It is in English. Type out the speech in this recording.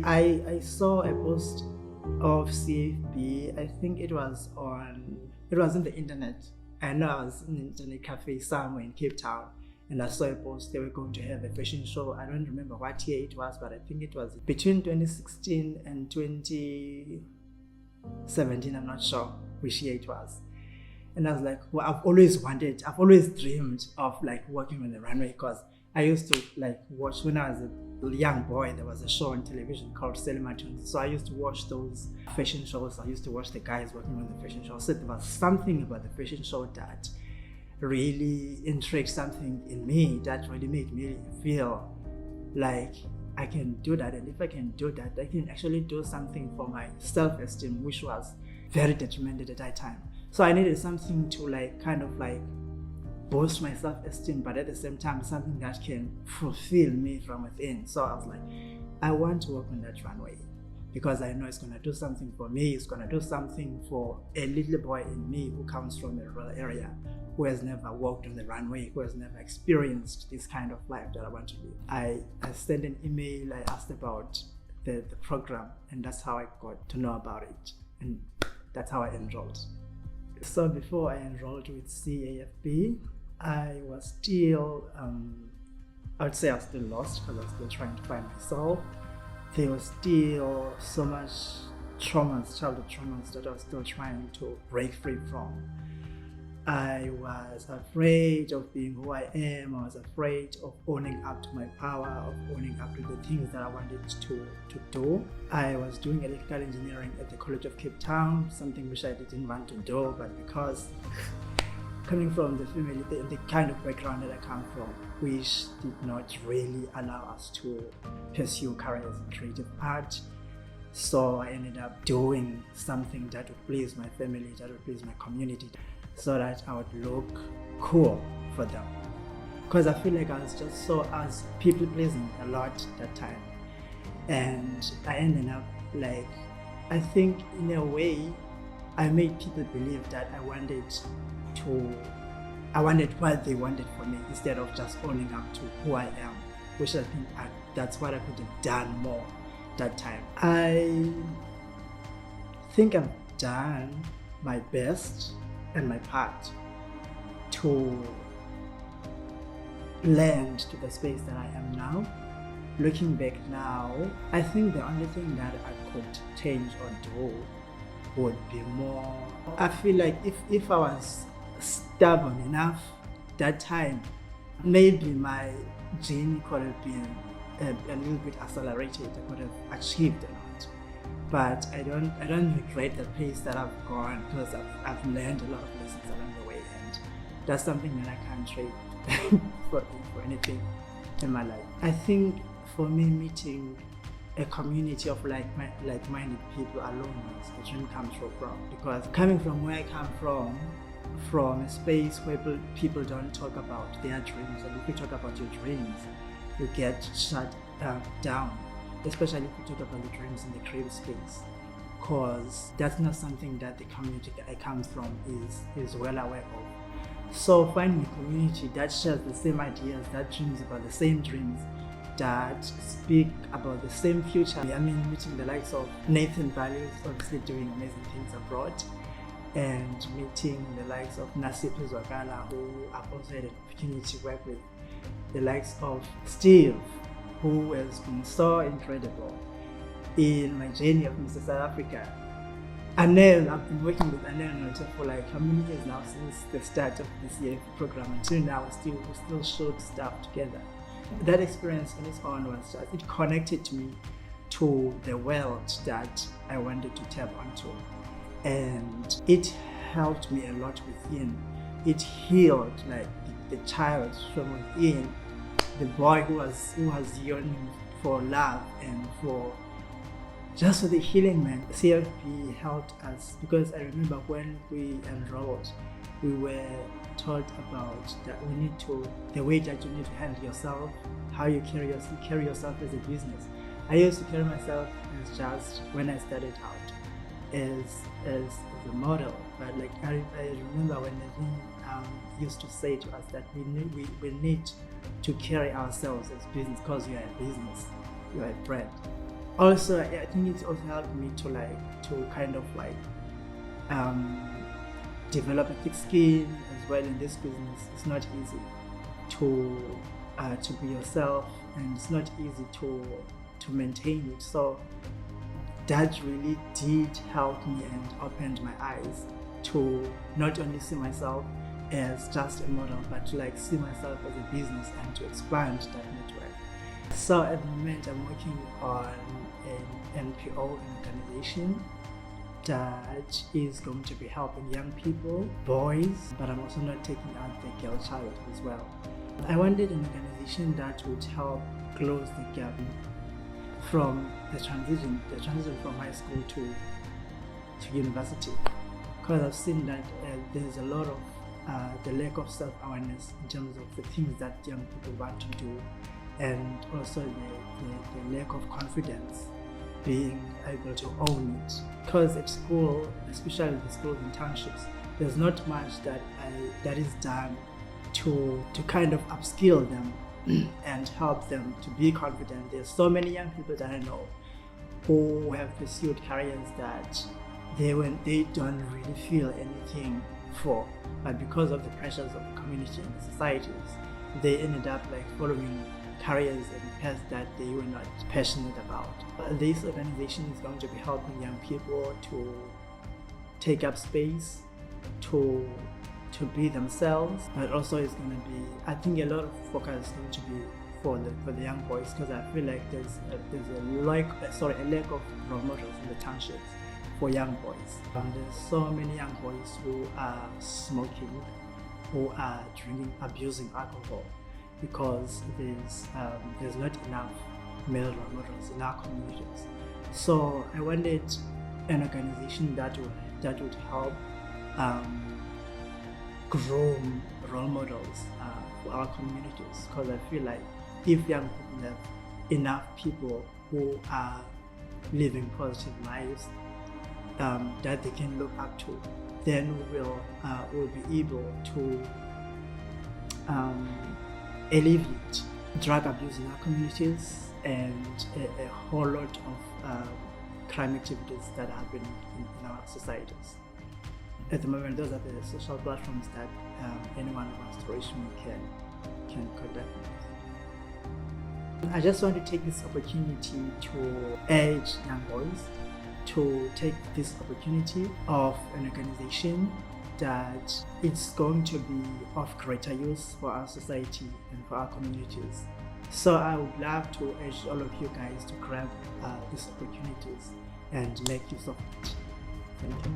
I saw a post of CAFB. I think it was on the internet. I know I was in an internet cafe somewhere in Cape Town, and I saw a post they were going to have a fashion show. I don't remember what year it was, but I think it was between 2016 and 2017. I'm not sure which year it was. And I was like, well, I've always dreamed of like working on the runway, because I used to like watch when I was a young boy. There was a show on television called Selimatons. So I used to watch those fashion shows. I used to watch the guys working on the fashion show. So there was something about the fashion show that really intrigued something in me, that really made me feel like I can do that. And if I can do that, I can actually do something for my self-esteem, which was very detrimental at that time. So I needed something to like kind of like boost my self-esteem, but at the same time something that can fulfill me from within. So I was like, I want to work on that runway, because I know it's going to do something for me. It's going to do something for a little boy in me who comes from a rural area, who has never walked on the runway, who has never experienced this kind of life that I want to live. I sent an email, I asked about the program, and that's how I got to know about it, and that's how I enrolled. So before I enrolled with CAFB, I was still, I would say I was still lost, because I was still trying to find myself. There was still so much traumas, childhood traumas, that I was still trying to break free from. I was afraid of being who I am. I was afraid of owning up to my power, of owning up to the things that I wanted to do. I was doing electrical engineering at the College of Cape Town, something which I didn't want to do, but because coming from the family, the kind of background that I come from, which did not really allow us to pursue careers in creative art. So I ended up doing something that would please my family, that would please my community, so that I would look cool for them. Because I feel like I was people pleasing a lot that time. And I ended up like, I think in a way, I made people believe that I wanted what they wanted from me, instead of just owning up to who I am, which I think that's what I could have done more that time. I think I've done my best and my part to land to the space that I am now. Looking back now, I think the only thing that I could change or do would be more. I feel like if I was stubborn enough that time, maybe my journey could have been a little bit accelerated. I could have achieved a lot. But I don't regret the pace that I've gone, because I've learned a lot of lessons along the way, and that's something that I can't trade for anything in my life. I think for me, meeting a community of like-minded people alone is the dream comes from, because coming from where I come from a space where people don't talk about their dreams, and if you talk about your dreams, you get shut down, especially if you talk about the dreams in the creative space, because that's not something that the community that I come from is well aware of. So finding a community that shares the same ideas, that dreams about the same dreams, that speak about the same future. I mean, meeting the likes of Nathan Bali, who's obviously doing amazing things abroad, and meeting the likes of Masithembe Rawe, who I've also had an opportunity to work with, the likes of Steve, who has been so incredible in my journey of Mr. South Africa. Anel, I've been working with Anel for like how many years now, since the start of this year program until now. We still shoot stuff together. That experience on its own was just, it connected me to the world that I wanted to tap onto, and it helped me a lot within. It healed like the child from within, the boy who was yearning for love and for just for the healing, man. CAFB helped us, because I remember when we enrolled, we were taught about that the way that you need to handle yourself, how you carry yourself as a business. I used to carry myself as just, when I started out, as a model, but like I remember when Nadine used to say to us that we need to carry ourselves as business, because you are a business, you are a brand. Also, I think it's also helped me to kind of develop a thick skin as well in this business. It's not easy to be yourself, and it's not easy to maintain it. So that really did help me and opened my eyes to not only see myself as just a model, but to see myself as a business and to expand that network. So at the moment, I'm working on an NPO organization that is going to be helping young people, boys, but I'm also not taking out the girl child as well. I wanted an organization that would help close the gap from the transition from high school to university, because I've seen that there's a lot of the lack of self-awareness in terms of the things that young people want to do, and also the lack of confidence being able to own it. Because at school, especially the schools and townships, there's not much that is done to kind of upskill them and help them to be confident. There's so many young people that I know who have pursued careers that they don't really feel anything for, but because of the pressures of the community and the societies, they ended up following careers and paths that they were not passionate about. This organization is going to be helping young people to take up space, to be themselves, but also it's going to be, I think, a lot of focus is going to be for the young boys, because I feel like there's a lack of role models in the townships for young boys. There's so many young boys who are smoking, who are drinking, abusing alcohol, because there's not enough male role models in our communities. So I wanted an organization that would help groom role models for our communities, because I feel like if young people have enough people who are living positive lives that they can look up to, then we'll be able to alleviate drug abuse in our communities and a whole lot of crime activities that happen in our societies. At the moment, those are the social platforms that anyone who wants to reach me can contact me with. I just want to take this opportunity to urge young boys to take this opportunity of an organization that it's going to be of greater use for our society and for our communities. So I would love to urge all of you guys to grab these opportunities and make use of it. Thank you.